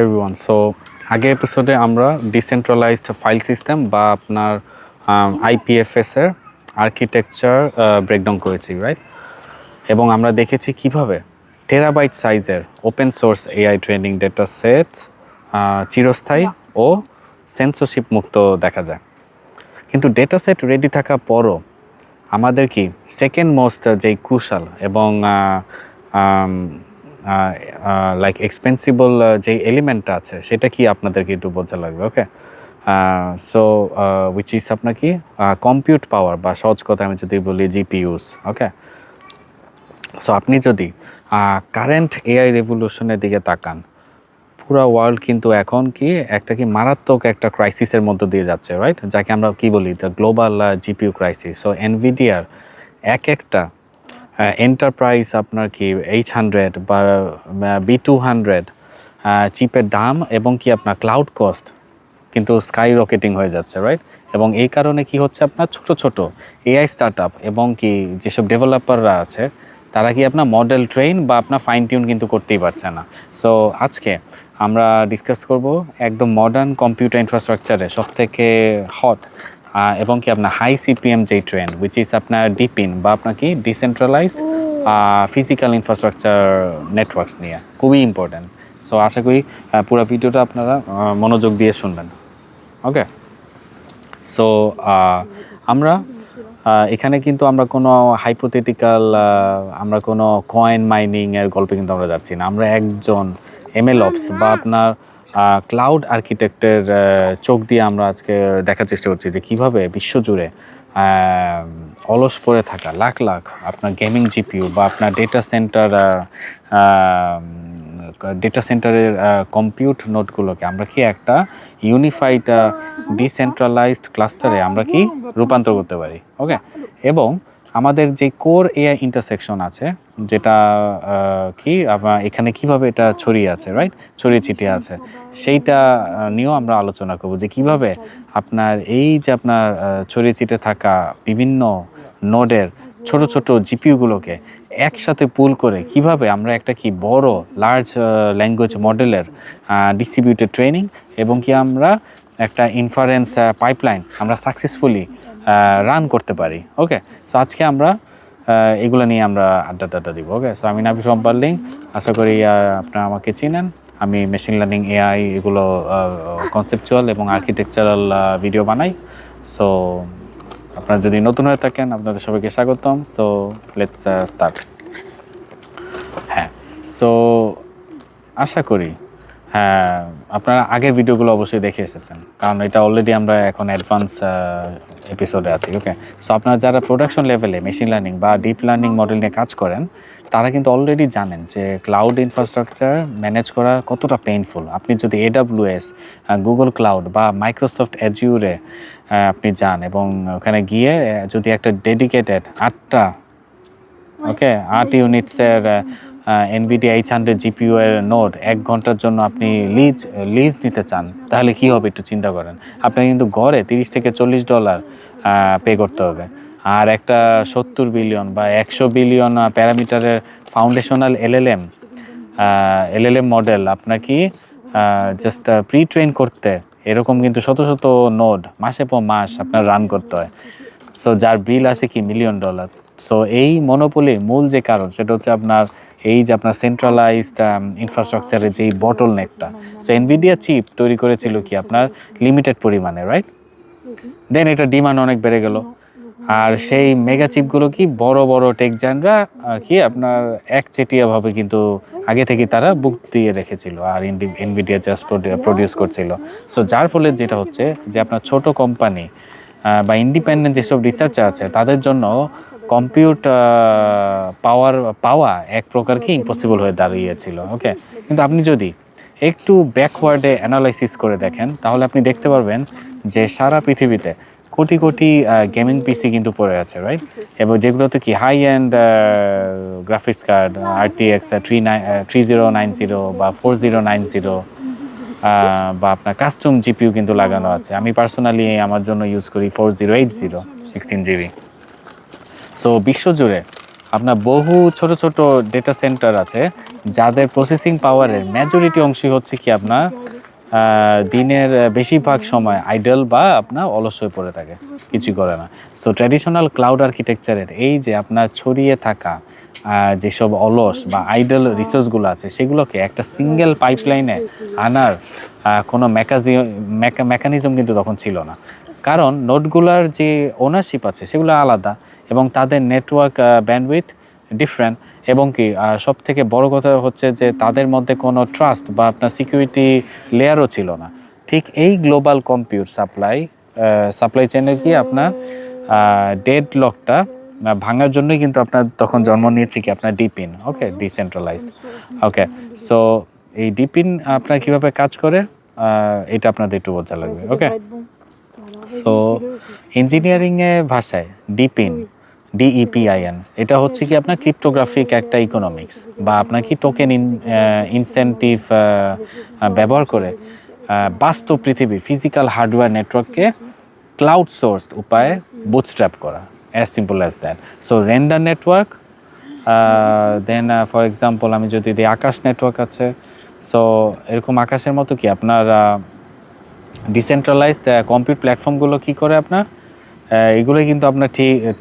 Everyone. So আগের এপিসোডে আমরা ডিসেন্ট্রালাইজড ফাইল সিস্টেম বা আপনার আইপিএফএস এর আর্কিটেকচার ব্রেকডাউন করেছি, রাইট? এবং আমরা দেখেছি কিভাবে টেরাবাইট সাইজের open source AI training data set চিরস্থায়ী ও সেন্সরশিপ মুক্ত দেখা যায়। কিন্তু ডেটা সেট রেডি থাকা পরও আমাদের কি সেকেন্ড মোস্ট যেই ক্রুশাল এবং লাইক এক্সপেন্সিবল যেই এলিমেন্টটা আছে সেটা কি আপনাদেরকে একটু বোঝা লাগবে। ওকে, সো উইচ ইজ আপনার কি কম্পিউট পাওয়ার, বা সহজ কথা আমি যদি বলি জিপিইউস। ওকে, সো আপনি যদি কারেন্ট এআই রেভলিউশনের দিকে তাকান, পুরা ওয়ার্ল্ড কিন্তু এখন কি একটা কি মারাত্মক একটা ক্রাইসিসের মধ্য দিয়ে যাচ্ছে, রাইট? যাকে আমরা কি বলি the global GPU crisis. So এনভিডিয়ার একটা এন্টারপ্রাইজ আপনার কি H100 বা B200 চিপের দাম এবং কি আপনার ক্লাউড কস্ট কিন্তু স্কাই রকেটিং হয়ে যাচ্ছে, রাইট? এবং এই কারণে কি হচ্ছে, আপনার ছোট ছোট এআই স্টার্টআপ এবং কি যেসব ডেভেলপাররা আছে তারা কি আপনার মডেল ট্রেন বা আপনার ফাইন টিউন কিন্তু করতেই পারছে না। সো আজকে আমরা ডিসকাস করব একদম মডার্ন কম্পিউটার ইনফ্রাস্ট্রাকচারে সবথেকে হট এবং কি আপনার হাই সিপিএম যেই ট্রেন্ড, উইচ ইজ আপনার ডিপিন বা আপনার কি ডিসেন্ট্রালাইজড ফিজিক্যাল ইনফ্রাস্ট্রাকচার নেটওয়ার্কস নিয়ে খুবই ইম্পর্ট্যান্ট। সো আশা করি পুরো ভিডিওটা আপনারা মনোযোগ দিয়ে শুনবেন। ওকে, সো আমরা এখানে কিন্তু আমরা কোনো হাইপোথেটিক্যাল আমরা কোনো কয়েন মাইনিংয়ের গল্পে কিন্তু আমরা যাচ্ছি না। আমরা একজন এমএলঅপস বা আপনার ক্লাউড আর্কিটেক্টের চোখ দিয়ে আমরা আজকে দেখার চেষ্টা করছি যে কীভাবে বিশ্বজুড়ে অলস পড়ে থাকা লাখ লাখ আপনার গেমিং জিপিইউ বা আপনার ডেটা সেন্টারের কম্পিউট নোটগুলোকে আমরা কি একটা ইউনিফাইড ডিসেন্ট্রালাইজড ক্লাস্টারে আমরা কি রূপান্তর করতে পারি। ওকে, এবং আমাদের যে কোর এআই ইন্টারসেকশন আছে, যেটা কি এখানে কিভাবে এটা ছড়িয়ে আছে, রাইট, ছড়িয়ে ছিটিয়ে আছে, সেইটা নিয়েও আমরা আলোচনা করব যে কিভাবে আপনার এই যে আপনার ছড়িয়ে ছিটে থাকা বিভিন্ন নোডের ছোট ছোট জিপিইউগুলোকে একসাথে পুল করে কিভাবে আমরা একটা কি বড় লার্জ ল্যাঙ্গুয়েজ মডেলের ডিস্ট্রিবিউটেড ট্রেনিং এবং কি আমরা একটা ইনফারেন্স পাইপলাইন আমরা সাকসেসফুলি রান করতে পারি। ওকে, সো আজকে আমরা এগুলো নিয়ে আমরা আড্ডা দিব। ওকে, সো আমি নাফিস পারলিং, আশা করি আপনারা আমাকে চিনেন। আমি মেশিন লার্নিং, এআই এগুলো কনসেপচুয়াল এবং আর্কিটেকচারাল ভিডিও বানাই। সো আপনারা যদি নতুন হয়ে থাকেন, আপনাদের সবাইকে স্বাগতম। So let's start. হ্যাঁ, সো আশা করি হ্যাঁ আপনারা আগের ভিডিওগুলো অবশ্যই দেখে এসেছেন, কারণ এটা অলরেডি আমরা এখন অ্যাডভান্স এপিসোডে আছি। ওকে, সো আপনারা যারা প্রোডাকশন লেভেলে মেশিন লার্নিং বা ডিপ লার্নিং মডেল নিয়ে কাজ করেন, তারা কিন্তু অলরেডি জানেন যে ক্লাউড ইনফ্রাস্ট্রাকচার ম্যানেজ করা কতটা পেইনফুল। আপনি যদি AWS, গুগল ক্লাউড বা মাইক্রোসফট অ্যাজিউরে আপনি যান এবং ওখানে গিয়ে যদি একটা ডেডিকেটেড 8 ইউনিটসের NVIDIA H100 GPU এর নোড 1 ঘন্টার জন্য আপনি লিজ নিতে চান, তাহলে কি হবে একটু চিন্তা করেন। আপনাকে কিন্তু গড়ে $30 থেকে $40 পে করতে হবে। আর একটা 70 বিলিয়ন বা 100 বিলিয়ন প্যারামিটারের ফাউন্ডেশনাল LLM মডেল আপনার কি জাস্ট প্রি ট্রেন করতে এরকম কিন্তু শত শত নোড মাসের পর মাস আপনার রান করতে হয়। সো যার বিল আসে কি $1,000,000। সো এই মনোপলির মূল যে কারণ সেটা হচ্ছে আপনার এই যে আপনার সেন্ট্রালাইজড ইনফ্রাস্ট্রাকচারের যেই বটল নেকটা। সো এনভিডিয়া চিপ তৈরি করেছিল কি আপনার লিমিটেড পরিমাণে, রাইট? দেন এটা ডিমান্ড অনেক বেড়ে গেল, আর সেই মেগা চিপগুলো কি বড় বড় টেক জায়ান্টরা কি আপনার একচেটিয়াভাবে কিন্তু আগে থেকে তারা বুক দিয়ে রেখেছিল, আর এনভিডিয়া জাস্ট প্রডিউস করছিল। সো যার ফলে যেটা হচ্ছে যে আপনার ছোট কোম্পানি বা ইন্ডিপেন্ডেন্ট যেসব রিসার্চার আছে তাদের জন্য কম্পিউট পাওয়া এক প্রকার কি ইম্পসিবল হয়ে দাঁড়িয়েছিল। ওকে, কিন্তু আপনি যদি একটু ব্যাকওয়ার্ডে অ্যানালাইসিস করে দেখেন, তাহলে আপনি দেখতে পারবেন যে সারা পৃথিবীতে কোটি কোটি গেমিং পিসি কিন্তু পড়ে আছে, রাইট? এবং যেগুলোতে কি high end graphics card RTX 3090 বা 4090 বা আপনার কাস্টম জিপিইউ কিন্তু লাগানো আছে। আমি পার্সোনালি আমার জন্য ইউজ করি 4080 16GB। সো বিশ্বজুড়ে আপনার বহু ছোট ছোট ডেটা সেন্টার আছে যাদের প্রসেসিং পাওয়ারের মেজরিটি অংশই হচ্ছে কি আপনার দিনের বেশিরভাগ সময় আইডল বা আপনার অলস হয়ে পড়ে থাকে, কিছুই করে না। সো ট্র্যাডিশনাল ক্লাউড আর্কিটেকচারের এই যে আপনার ছড়িয়ে থাকা যেসব অলস বা আইডল রিসোর্সগুলো আছে সেগুলোকে একটা সিঙ্গেল পাইপলাইনে আনার কোনো মেকানিজম কিন্তু তখন ছিল না, কারণ নোটগুলার যে ওনারশিপ আছে সেগুলো আলাদা এবং তাদের নেটওয়ার্ক ব্যান্ডউইথ ডিফারেন্ট, এবং কি সব থেকে বড় কথা হচ্ছে যে তাদের মধ্যে কোনো ট্রাস্ট বা আপনার সিকিউরিটি লেয়ারও ছিল না। ঠিক এই গ্লোবাল কম্পিউট সাপ্লাই চেনে কি আপনার ডেড লকটা ভাঙার জন্যই কিন্তু আপনার তখন জন্ম নিয়েছে কি আপনার ডিপিন, ওকে, ডিসেন্ট্রালাইজড। ওকে, সো এই ডিপিন আপনার কীভাবে কাজ করে এটা আপনাদের একটু বোঝা লাগবে। ওকে, সো ইঞ্জিনিয়ারিংয়ে ভাষায় ডিপিন, ডিইপিআইএন, এটা হচ্ছে কি আপনার ক্রিপ্টোগ্রাফিক একটা ইকোনমিক্স বা আপনার কি টোকেন ইনসেন্টিভ ব্যবহার করে বাস্তব পৃথিবীর ফিজিক্যাল হার্ডওয়্যার নেটওয়ার্ককে ক্লাউড সোর্স উপায়ে বুটস্ট্র্যাপ করা, as simple as that. So render network, then for example আমি যদি দিই আকাশ নেটওয়ার্ক আছে, সো এরকম আকাশের মতো কি আপনার ডিসেন্ট্রালাইজড কম্পিউট প্ল্যাটফর্মগুলো কী করে আপনার এগুলোই কিন্তু আপনার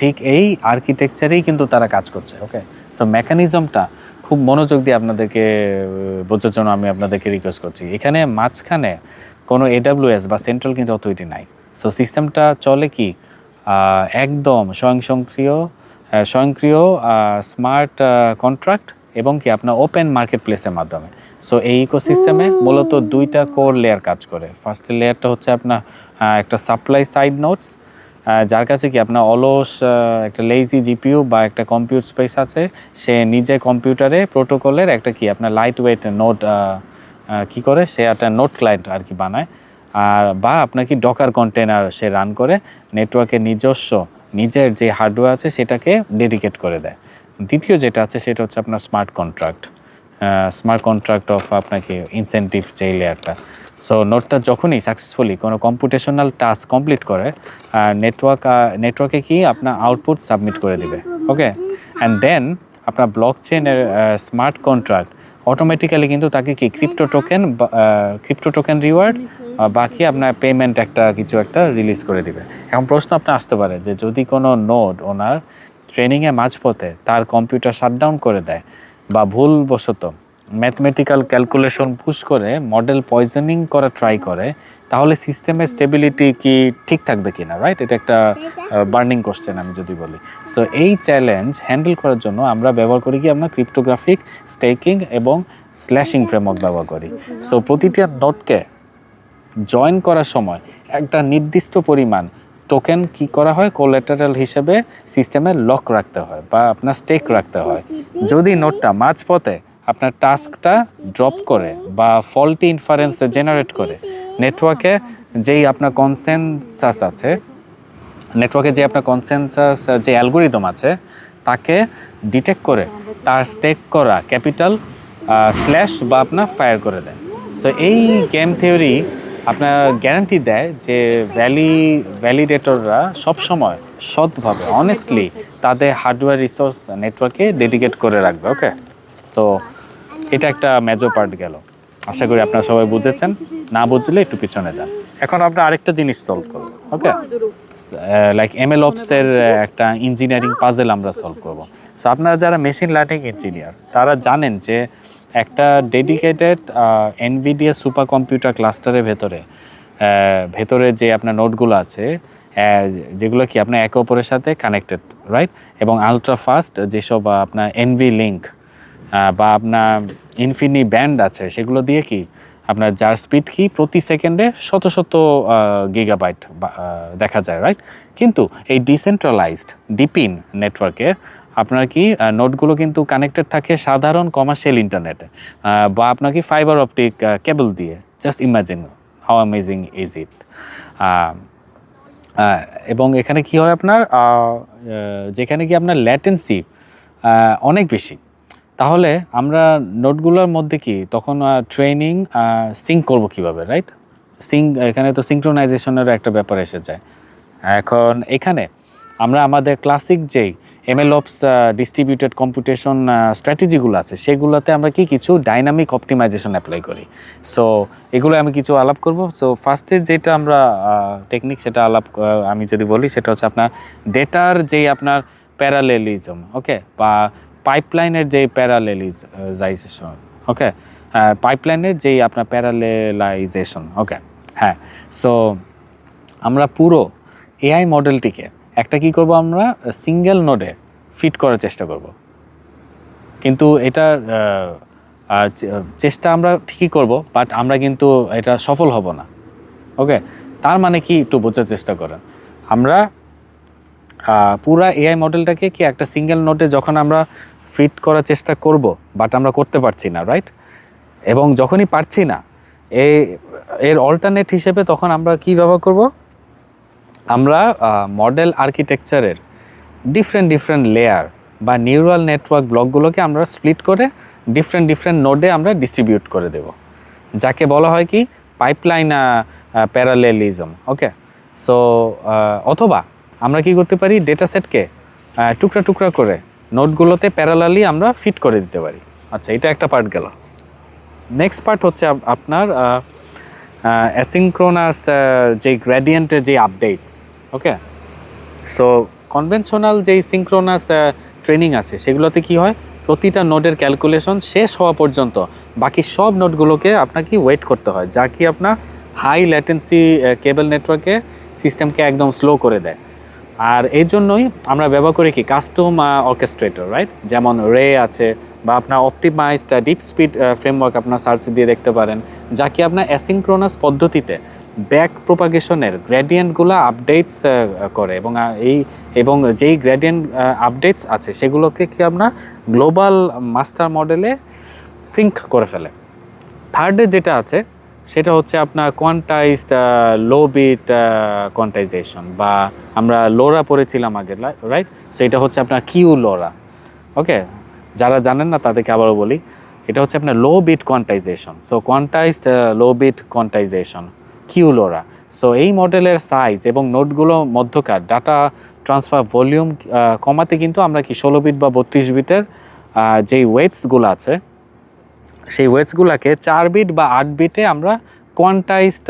ঠিক এই আর্কিটেকচারেই কিন্তু তারা কাজ করছে। ওকে, সো মেকানিজমটা খুব মনোযোগ দিয়ে আপনাদেরকে বোঝার জন্য আমি আপনাদেরকে রিকোয়েস্ট করছি। এখানে মাঝখানে কোনো AWS বা সেন্ট্রাল কিন্তু অথরিটি নাই। সো সিস্টেমটা চলে কি একদম স্বয়ংক্রিয় স্মার্ট কন্ট্রাক্ট এবং কি আপনার ওপেন মার্কেট প্লেসের মাধ্যমে। সো এই ইকোসিস্টেমে মূলত দুইটা কোর লেয়ার কাজ করে। ফার্স্ট লেয়ারটা হচ্ছে আপনার একটা সাপ্লাই সাইড নোটস, যার কাছে কি আপনার অলস একটা লেজি জিপিইউ বা একটা কম্পিউট স্পেস আছে, সে নিজে কম্পিউটারে প্রোটোকলের একটা কি আপনার লাইট ওয়েট নোট কী করে সে একটা নোট ক্লায়েন্ট আর কি বানায়, আর বা আপনার কি ডকার কন্টেনার সে রান করে নেটওয়ার্কের নিজের যে হার্ডওয়্যার আছে সেটাকে ডেডিকেট করে দেয়। দ্বিতীয় যেটা আছে সেটা হচ্ছে আপনার স্মার্ট কন্ট্রাক্ট অফ আপনাকে ইনসেন্টিভ যে লেয়ারটা। সো নোটটা যখনই সাকসেসফুলি কোনো কম্পিউটেশনাল টাস্ক কমপ্লিট করে নেটওয়ার্কে কি আপনার আউটপুট সাবমিট করে দিবে। ওকে, অ্যান্ড দেন আপনার ব্লক চেনের স্মার্ট কন্ট্রাক্ট অটোমেটিক্যালি কিন্তু তাকে কি ক্রিপ্টো টোকেন রিওয়ার্ড বাকি আপনার পেমেন্ট কিছু একটা রিলিজ করে দিবে। এখন প্রশ্ন আপনার আসতে পারে যে যদি কোনো নোড ওনার ট্রেনিংয়ে মাঝপথে তার কম্পিউটার শাটডাউন করে দেয় বা ভুলবশত ম্যাথমেটিক্যাল ক্যালকুলেশন পুশ করে মডেল পয়জনিং করা ট্রাই করে, তাহলে সিস্টেমের স্টেবিলিটি কি ঠিক থাকবে কিনা, রাইট? এটা একটা বার্নিং কোশ্চেন আমি যদি বলি। সো এই চ্যালেঞ্জ হ্যান্ডেল করার জন্য আমরা ব্যবহার করি কি আমরা ক্রিপ্টোগ্রাফিক স্টেকিং এবং স্ল্যাশিং ফ্রেমওয়ার্ক ব্যবহার করি। সো প্রতিটা নোটকে জয়েন করার সময় একটা নির্দিষ্ট পরিমাণ টোকেন কি করা হয় কোল্যাটারাল হিসেবে সিস্টেমে লক রাখতে হয় বা আপনার স্টেক রাখতে হয়। যদি নোটটা মাঝপথে আপনার টাস্কটা ড্রপ করে বা ফল্টি ইনফারেন্স জেনারেট করে নেটওয়ার্কে যেই আপনার কনসেনসাস যে অ্যালগোরিদম আছে তাকে ডিটেক্ট করে তার স্টেক করা ক্যাপিটাল স্ল্যাশ বা আপনার ফায়ার করে দেয়। সো এই গেম থিওরি আপনার গ্যারান্টি দেয় যে ভ্যালিডেটররা সবসময় সৎভাবে অনেস্টলি তাদের হার্ডওয়্যার রিসোর্স নেটওয়ার্কে ডেডিকেট করে রাখবে। ওকে, সো এটা একটা মেজর পার্ট গেল। আশা করি আপনারা সবাই বুঝেছেন, না বুঝলে একটু পিছনে যান। এখন আমরা আরেকটা জিনিস সলভ করব। ওকে, লাইক MLOps-এর একটা ইঞ্জিনিয়ারিং পাজেল আমরা সলভ করব। সো আপনারা যারা মেশিন লার্নিং ইঞ্জিনিয়ার তারা জানেন যে একটা ডেডিকেটেড NVIDIA সুপার কম্পিউটার ক্লাস্টারের ভেতরে যে আপনার নোটগুলো আছে যেগুলো কি আপনার একে অপরের সাথে কানেক্টেড, রাইট? এবং আলট্রা ফাস্ট যেসব আপনার NVLink বা আপনার ইনফিনি ব্যান্ড আছে সেগুলো দিয়ে কি আপনার যার স্পিড কি প্রতি সেকেন্ডে শত গিগাবাইট দেখা যায়, রাইট? কিন্তু এই ডিসেন্ট্রালাইজড ডিপিন নেটওয়ার্কে আপনার কি নোটগুলো কিন্তু কানেক্টেড থাকে সাধারণ কমার্শিয়াল ইন্টারনেটে বা আপনার কি ফাইবার অপটিক কেবল দিয়ে। Just imagine how amazing is it. এবং এখানে কি হয় আপনার যেখানে কি আপনার ল্যাটেন্সি অনেক বেশি, তাহলে আমরা নোটগুলোর মধ্যে কি তখন ট্রেনিং সিঙ্ক করবো কীভাবে, রাইট? এখানে তো সিঙ্ক্রোনাইজেশনেরও একটা ব্যাপার এসে যায়। এখন এখানে আমরা আমাদের ক্লাসিক যেই এমএলঅপস ডিস্ট্রিবিউটেড কম্পিউটেশন স্ট্র্যাটেজিগুলো আছে সেগুলোতে আমরা কি কিছু ডাইনামিক অপটিমাইজেশন অ্যাপ্লাই করি। সো এগুলো আমি কিছু আলাপ করব। সো ফার্স্টে যেটা আমরা টেকনিক সেটা আমি যদি বলি সেটা হচ্ছে আপনার ডেটার যেই আপনার প্যারালেলিজম, ওকে, বা পাইপলাইনের যেই প্যারালেলিজাইজেশন, ওকে, পাইপলাইনের যেই আপনার প্যারালেলাইজেশন, ওকে, হ্যাঁ। সো আমরা পুরো এআই মডেলটিকে একটা কি করব, আমরা সিঙ্গেল নোডে ফিট করার চেষ্টা করব। কিন্তু এটা চেষ্টা আমরা ঠিকই করব, বাট আমরা কিন্তু এটা সফল হব না, ওকে। তার মানে কি একটু বোঝার চেষ্টা করেন। আমরা পুরা এআই মডেলটাকে কি একটা সিঙ্গেল নোডে যখন আমরা ফিট করার চেষ্টা করব, বাট আমরা করতে পারছি না, রাইট? এবং যখনই পারছি না, এর অল্টারনেট হিসেবে তখন আমরা কি ব্যবহার করব, আমরা মডেল আর্কিটেকচারের ডিফারেন্ট লেয়ার বা নিউরাল নেটওয়ার্ক ব্লকগুলোকে আমরা স্প্লিট করে ডিফারেন্ট নোডে আমরা ডিস্ট্রিবিউট করে দেব, যাকে বলা হয় কি পাইপলাইন প্যারালেলিজম, ওকে। সো অথবা আমরা কি করতে পারি, ডেটা সেটকে টুকরা করে নোটগুলোতে প্যারালালি আমরা ফিট করে দিতে পারি। আচ্ছা, এটা একটা পার্ট গেল। নেক্সট পার্ট হচ্ছে আপনার অ্যাসিনক্রোনাস যে গ্রেডিয়েন্টের যে আপডেটস, ওকে। সো কনভেনশনাল যেই সিনক্রোনাস ট্রেনিং আছে সেগুলোতে কি হয়, প্রতিটা নোডের ক্যালকুলেশন শেষ হওয়া পর্যন্ত বাকি সব নোডগুলোকে আপনাকে ওয়েট করতে হয়, যা কি আপনার হাই ল্যাটেন্সি কেবল নেটওয়ার্কে সিস্টেমকে একদম স্লো করে দেয়। আর এই জন্যই আমরা ব্যবহার করি কি কাস্টম অর্কেস্ট্রেটর, রাইট? যেমন রে আছে, বা আপনার অপটিমাইজড ডিপ স্পিড ফ্রেমওয়ার্ক আপনার সার্চ দিয়ে দেখতে পারেন, যা কি আপনার অ্যাসিনক্রোনাস পদ্ধতিতে ব্যাক প্রোপাগেশনের গ্রেডিয়েন্টগুলো আপডেটস করে, এবং যেই গ্রেডিয়েন্ট আপডেটস আছে সেগুলোকে কি আমরা গ্লোবাল মাস্টার মডেলে সিঙ্ক করে ফেলে। থার্ডে যেটা আছে সেটা হচ্ছে আপনার কোয়ান্টাইজড লো বিট কোয়ান্টাইজেশন, বা আমরা লোরা পড়েছিলাম আগে, রাইট? সো এটা হচ্ছে আপনার কিউ লোরা, ওকে। যারা জানেন না তাদেরকে আবারও বলি, এটা হচ্ছে আপনার low bit quantization. So quantized low bit quantization, QLoRA. So এই মডেলের সাইজ এবং নোটগুলো মধ্যকার ডাটা ট্রান্সফার ভলিউম কমাতে কিন্তু আমরা কি 16 বিট বা 32 বিটের যেই ওয়েটসগুলো আছে সেই ওয়েটসগুলোকে 4 বিট বা 8 বিটে আমরা কোয়ান্টাইজড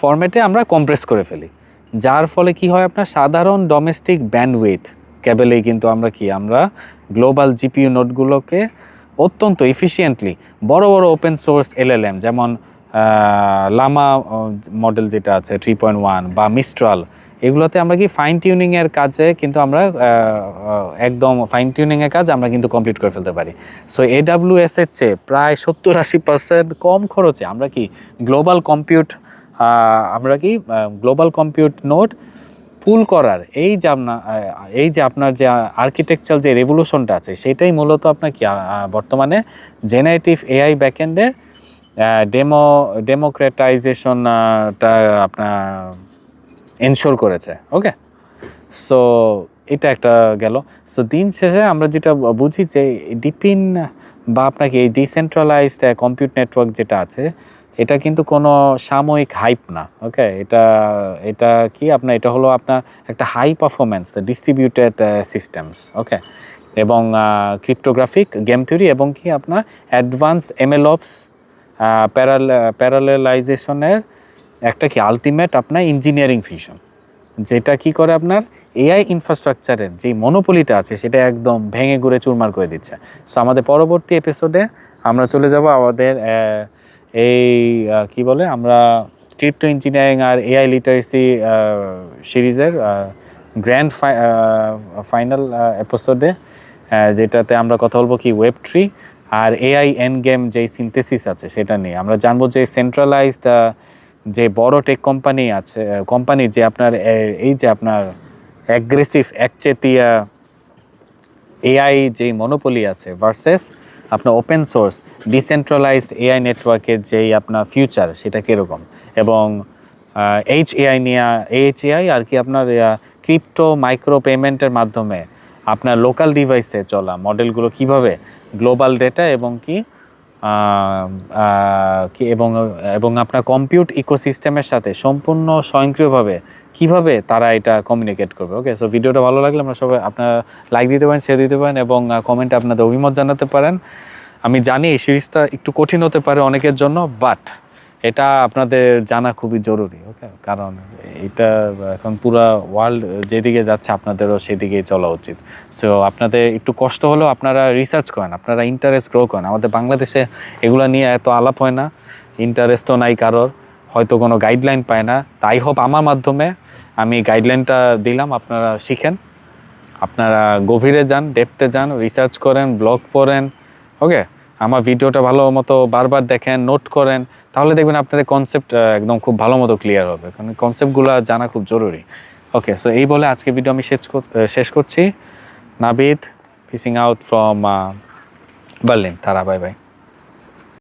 ফরম্যাটে আমরা কম্প্রেস করে ফেলি, যার ফলে কি হয়, আপনার সাধারণ ডোমেস্টিক ব্যান্ডউইথ কেবলেই কিন্তু আমরা গ্লোবাল জিপিইউ নোটগুলোকে অত্যন্ত এফিশিয়েন্টলি বড় ওপেন সোর্স এলএলএম যেমন লামা মডেল যেটা আছে 3.1 বা মিস্ট্রাল, এগুলোতে আমরা কি ফাইন টিউনিংয়ের কাজে কিন্তু আমরা একদম ফাইন টিউনিংয়ের কাজ আমরা কিন্তু কমপ্লিট করে ফেলতে পারি। সো AWS এর চেয়ে প্রায় 70-80% কম খরচে আমরা কি গ্লোবাল কম্পিউট নোড পুল করার এই যে আপনার যে আর্কিটেকচার যে রেভলিউশনটা আছে সেটাই মূলত আপনার কি বর্তমানে জেনারেটিভ এআই ব্যাকএন্ডে ডেমোক্রেটাইজেশনটা আপনার এনশোর করেছে, ওকে। সো এটা একটা গেল। সো দিন শেষে আমরা যেটা বুঝি যে ডিপিন বা আপনাকে এই ডিসেন্ট্রালাইজড কম্পিউট নেটওয়ার্ক যেটা আছে এটা কিন্তু কোনো সাময়িক হাইপ না, ওকে। এটা কি আপনার, এটা হলো আপনার একটা হাই পারফরমেন্স ডিস্ট্রিবিউটেড সিস্টেমস, ওকে, এবং ক্রিপ্টোগ্রাফিক গেম থিওরি এবং কি আপনার অ্যাডভান্স এমএলঅপস প্যারালেলাইজেশনের একটা কি আলটিমেট আপনার ইঞ্জিনিয়ারিং ফিউশন, যেটা কি করে আপনার এআই ইনফ্রাস্ট্রাকচারের যে মনোপলিটা আছে সেটা একদম ভেঙে ঘুরে চুরমার করে দিচ্ছে। সো আমাদের পরবর্তী এপিসোডে আমরা চলে যাব আমাদের কি বলে আমরা ক্রিপ্টো ইঞ্জিনিয়ারিং আর এআই লিটারেসি সিরিজের গ্র্যান্ড ফাইনাল এপিসোডে, যেটাতে আমরা কথা বলবো কি ওয়েব3 আর এআই এন্ড গেম যেই সিনথেসিস আছে সেটা নিয়ে। আমরা জানবো যে সেন্ট্রালাইজড যে বড় টেক কোম্পানি যে আপনার এই যে আপনার অ্যাগ্রেসিভ একচেটিয়া এআই যেই মনোপলি আছে ভার্সেস আপনার ওপেন সোর্স ডিসেন্ট্রালাইজড এআই নেটওয়ার্কের যেই আপনার ফিউচার সেটা কীরকম, এবং এইচএআই আর কি আপনার ক্রিপ্টো মাইক্রো পেমেন্টের মাধ্যমে আপনার লোকাল ডিভাইসে চলা মডেলগুলো কিভাবে গ্লোবাল ডেটা এবং কি এবং এবং আপনার কম্পিউট ইকোসিস্টেমের সাথে সম্পূর্ণ স্বয়ংক্রিয়ভাবে কিভাবে তারা এটা কমিউনিকেট করবে। ওকে, সো ভিডিওটা ভালো লাগলে আমরা সবাই আপনারা লাইক দিতে পারেন, শেয়ার দিতে পারেন এবং কমেন্টে আপনাদের অভিমত জানাতে পারেন। আমি জানি এই সিরিজটা একটু কঠিন হতে পারে অনেকের জন্য, বাট এটা আপনাদের জানা খুবই জরুরি। ওকে, কারণ এটা এখন পুরা ওয়ার্ল্ড যেদিকে যাচ্ছে আপনাদেরও সেদিকেই চলা উচিত। সো আপনাদের একটু কষ্ট হলেও আপনারা রিসার্চ করেন, আপনারা ইন্টারেস্ট গ্রো করেন। আমাদের বাংলাদেশে এগুলো নিয়ে এত আলাপ হয় না, ইন্টারেস্টও নাই কারোর, হয়তো কোনো গাইডলাইন পায় না। তাই হোপ আমার মাধ্যমে আমি গাইডলাইনটা দিলাম, আপনারা শিখেন, আপনারা গভীরে যান, ডেপথে যান, রিসার্চ করেন, ব্লগ পড়েন। ওকে, আমার ভিডিওটা ভালো মতো বারবার দেখেন, নোট করেন, তাহলে দেখবেন আপনাদের কনসেপ্ট একদম খুব ভালো মতো ক্লিয়ার হবে, কারণ কনসেপ্টগুলো জানা খুব জরুরি। ওকে, সো এই বলে আজকে ভিডিও আমি শেষ করছি। Nabid, peacing out from Berlin. তারা, বাই বাই।